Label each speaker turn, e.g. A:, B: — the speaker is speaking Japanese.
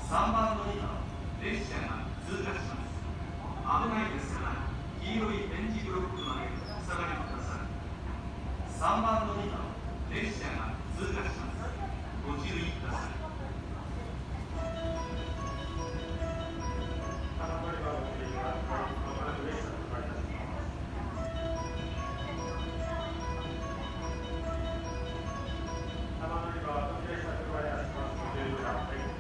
A: 3番乗り場、列車が通過します。危ないですから、黄色い点字ブロックまでお下がりください。3番乗り場、列車が通過します。ご注意ください。
B: 3番乗り場をご利用ください。まもなく列車が通過いたします。3番乗り場は特列車通過いたします。ご注意ください。